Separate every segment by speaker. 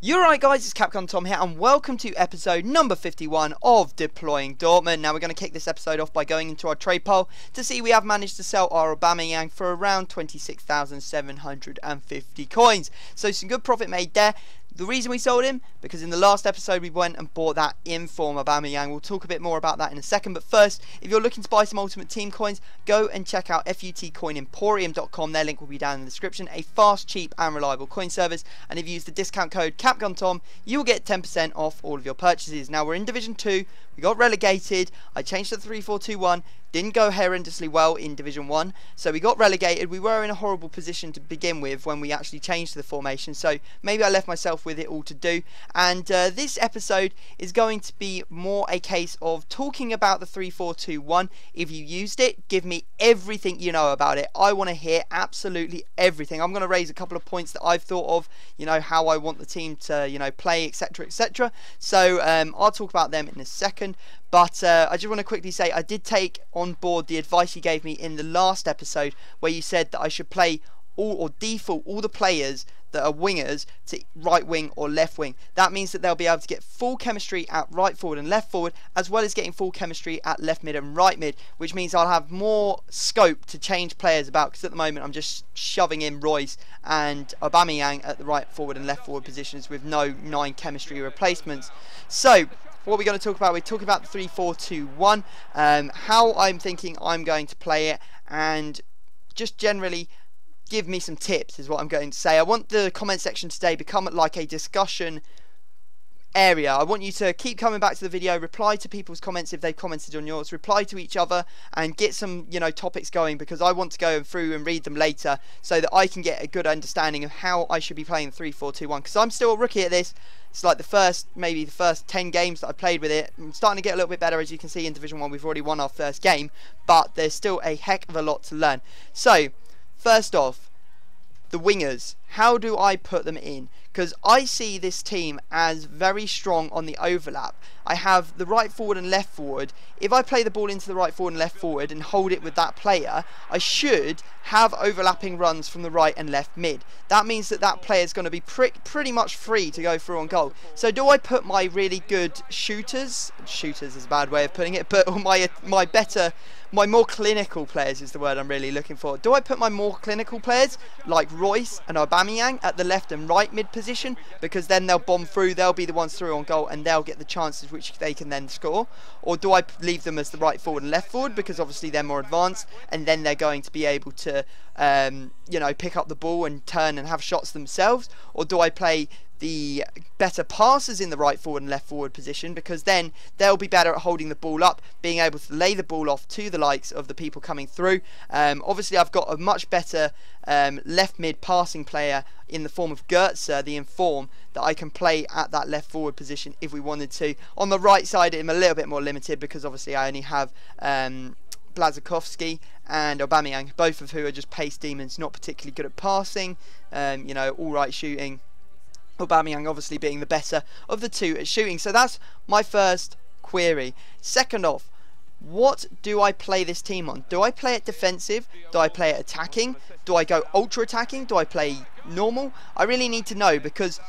Speaker 1: You're right guys, it's Capcom Tom here and welcome to episode number 51 of Deploying Dortmund. Now we're going to kick this episode off by going into our trade pile to see we have managed to sell our Aubameyang for around 26,750 coins. So some good profit made there. The reason we sold him, because in the last episode we went and bought that inform Aubameyang. We'll talk a bit more about that in a second, but first, if you're looking to buy some Ultimate Team coins, go and check out futcoinemporium.com. Their link will be down in the description. A fast, cheap and reliable coin service, and if you use the discount code CapComTom, you will get 10% off all of your purchases. Now we're in Division 2, we got relegated, I changed to 3-4-2-1, didn't go horrendously well in Division 1, so we got relegated. We were in a horrible position to begin with when we actually changed to the formation, so maybe I left myself with it all to do. And this episode is going to be more a case of talking about the 3-4-2-1. If you used it, give me everything you know about it. I want to hear absolutely everything. I'm going to raise a couple of points that I've thought of, you know, how I want the team to, you know, play, etc, etc. So I'll talk about them in a second. But I just want to quickly say I did take on board the advice you gave me in the last episode where you said that I should play or default all the players that are wingers to right wing or left wing. That means that they'll be able to get full chemistry at right forward and left forward, as well as getting full chemistry at left mid and right mid, which means I'll have more scope to change players about, because at the moment I'm just shoving in Royce and Aubameyang at the right forward and left forward positions with no 9 chemistry replacements. So what we're going to talk about, we're talking about the 3-4-2-1, how I'm thinking I'm going to play it, and just generally give me some tips is what I'm going to say. I want the comment section today become like a discussion area. I want you to keep coming back to the video, reply to people's comments if they've commented on yours, reply to each other and get some, you know, topics going, because I want to go through and read them later so that I can get a good understanding of how I should be playing 3-4-2-1, because I'm still a rookie at this. It's like maybe the first 10 games that I played with it. I'm starting to get a little bit better. As you can see in Division 1 we've already won our first game, but there's still a heck of a lot to learn. So first off, the wingers, how do I put them in? Because I see this team as very strong on the overlap. I have the right forward and left forward. If I play the ball into the right forward and left forward and hold it with that player, I should have overlapping runs from the right and left mid. That means that that player is going to be pretty much free to go through on goal. So do I put my really good shooters is a bad way of putting it, but my more clinical players is the word I'm really looking for. Do I put my more clinical players like Royce and Aubameyang at the left and right mid position, because then they'll bomb through, they'll be the ones through on goal and they'll get the chances which they can then score? Or do I leave them as the right forward and left forward, because obviously they're more advanced and then they're going to be able to you know, pick up the ball and turn and have shots themselves? Or do I play the better passers in the right forward and left forward position, because then they'll be better at holding the ball up, being able to lay the ball off to the likes of the people coming through? Obviously I've got a much better left mid passing player in the form of Goetze, the inform, that I can play at that left forward position if we wanted to. On the right side I'm a little bit more limited, because obviously I only have Blazikowski and Aubameyang, both of who are just pace demons, not particularly good at passing, you know, alright shooting. Aubameyang obviously being the better of the two at shooting. So that's my first query. Second off, what do I play this team on? Do I play it defensive? Do I play it attacking? Do I go ultra attacking? Do I play normal? I really need to know, because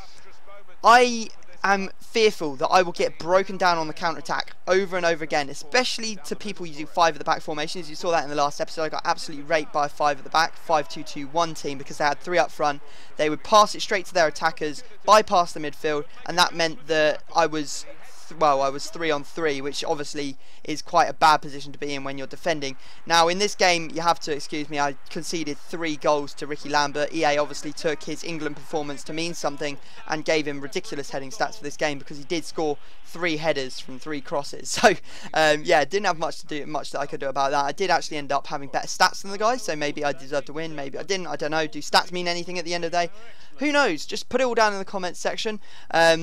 Speaker 1: I am fearful that I will get broken down on the counter-attack over and over again, especially to people using 5 at the back formations. You saw that in the last episode. I got absolutely raped by a 5 at the back, 5-2-2-1 team, because they had 3 up front. They would pass it straight to their attackers, bypass the midfield, and that meant that I was 3-on-3, which obviously is quite a bad position to be in when you're defending. Now in this game, you have to excuse me, I conceded 3 goals to Ricky Lambert. EA obviously took his England performance to mean something and gave him ridiculous heading stats for this game, because he did score 3 headers from 3 crosses. So yeah, didn't have much that I could do about that. I did actually end up having better stats than the guy, so maybe I deserved to win, maybe I didn't, I don't know. Do stats mean anything at the end of the day? Who knows? Just put it all down in the comments section.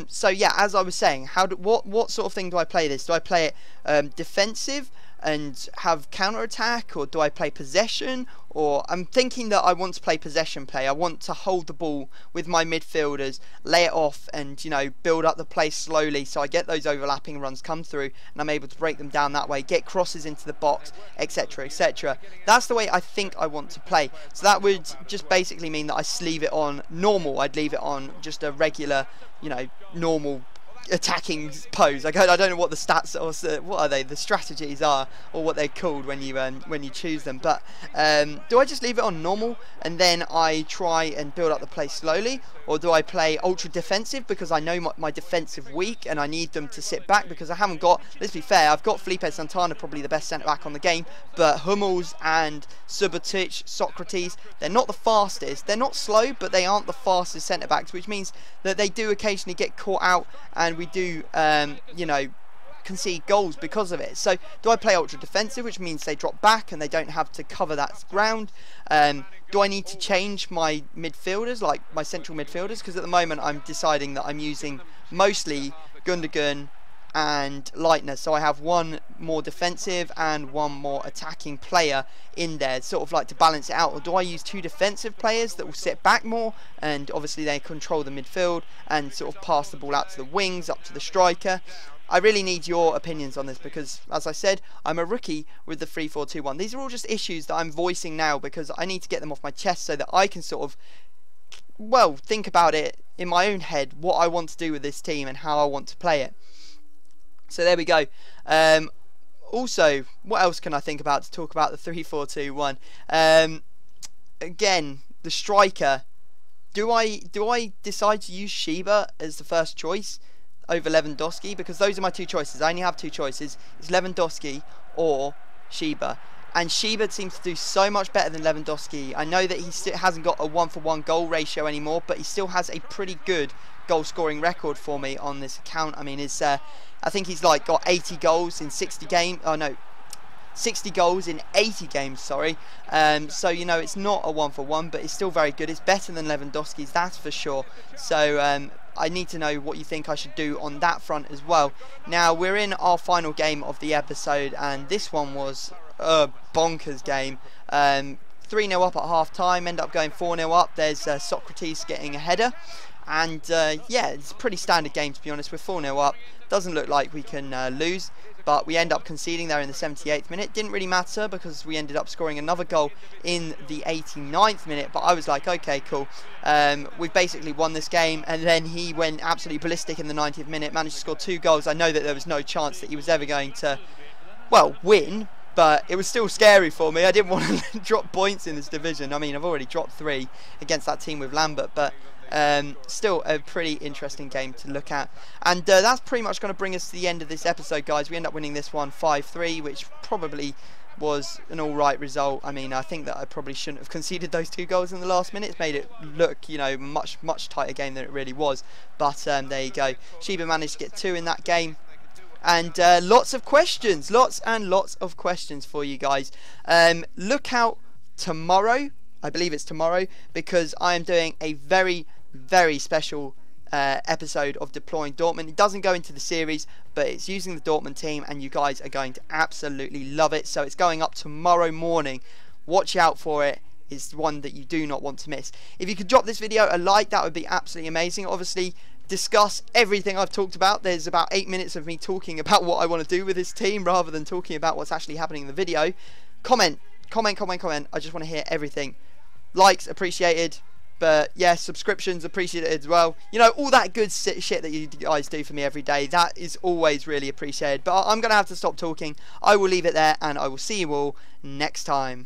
Speaker 1: So yeah, as I was saying, what sort of thing do I play this? Do I play it defensive? and have counter attack, or do I play possession? Or I'm thinking that I want to play possession play. I want to hold the ball with my midfielders, lay it off, and build up the play slowly, so I get those overlapping runs come through and I'm able to break them down that way, get crosses into the box, etc, etc. That's the way I think I want to play. So that would just basically mean that I leave it on normal. I'd leave it on just a regular, normal attacking pose. I don't know what the stats or what are they, the strategies are, or what they're called when you choose them, but do I just leave it on normal and then I try and build up the play slowly, or do I play ultra defensive because I know my defensive weak and I need them to sit back? Because I haven't got, let's be fair, I've got Felipe Santana, probably the best centre back on the game, but Hummels and Subotic, Socrates, they're not the fastest. They're not slow, but they aren't the fastest centre backs, which means that they do occasionally get caught out, and we do concede goals because of it. So do I play ultra defensive, which means they drop back and they don't have to cover that ground? Do I need to change my midfielders, like my central midfielders? Because at the moment I'm deciding that I'm using mostly Gundogan and Leitner, so I have one more defensive and one more attacking player in there, sort of like to balance it out. Or do I use two defensive players that will sit back more, and obviously they control the midfield and sort of pass the ball out to the wings, up to the striker? I really need your opinions on this, because as I said, I'm a rookie with the 3-4-2-1. These are all just issues that I'm voicing now because I need to get them off my chest so that I can sort of, well, think about it in my own head, what I want to do with this team and how I want to play it. So there we go. Also, what else can I think about to talk about the 3-4-2-1? Again, the striker. Do I decide to use Sheba as the first choice over Lewandowski? Because those are my two choices. I only have two choices. It's Lewandowski or Sheba. And Sheba seems to do so much better than Lewandowski. I know that he still hasn't got a 1-for-1 goal ratio anymore, but he still has a pretty good goal scoring record for me on this account. I mean, it's I think he's like got 80 goals in 60 games. Oh no, 60 goals in 80 games, sorry. So it's not a 1-for-1, but it's still very good. It's better than Lewandowski's, that's for sure. So I need to know what you think I should do on that front as well. Now we're in our final game of the episode, and this one was a bonkers game. 3-0 up at half time, end up going 4-0 up. There's Socrates getting a header, and yeah, it's a pretty standard game, to be honest. We're 4-0 up, doesn't look like we can lose, but we end up conceding there in the 78th minute. Didn't really matter because we ended up scoring another goal in the 89th minute, but I was like, okay, cool, we've basically won this game. And then he went absolutely ballistic in the 90th minute, managed to score 2 goals. I know that there was no chance that he was ever going to, well, win, but it was still scary for me. I didn't want to drop points in this division. I mean, I've already dropped 3 against that team with Lambert, but still a pretty interesting game to look at. And that's pretty much going to bring us to the end of this episode, guys. We end up winning this one 5-3, which probably was an alright result. I mean, I think that I probably shouldn't have conceded those 2 goals in the last minute. It's made it look, much tighter game than it really was. But there you go. Sheba managed to get 2 in that game. And lots of questions, lots and lots of questions for you guys. Look out tomorrow, I believe it's tomorrow, because I am doing a very, very special episode of Deploying Dortmund. It doesn't go into the series, but it's using the Dortmund team, and you guys are going to absolutely love it. So it's going up tomorrow morning. Watch out for it. It's one that you do not want to miss. If you could drop this video a like, that would be absolutely amazing. Obviously, discuss everything I've talked about. There's about 8 minutes of me talking about what I want to do with this team rather than talking about what's actually happening in the video. Comment. I just want to hear everything. Likes appreciated, but yeah, subscriptions appreciated as well. All that good shit that you guys do for me every day, that is always really appreciated. But I'm gonna have to stop talking. I will leave it there, and I will see you all next time.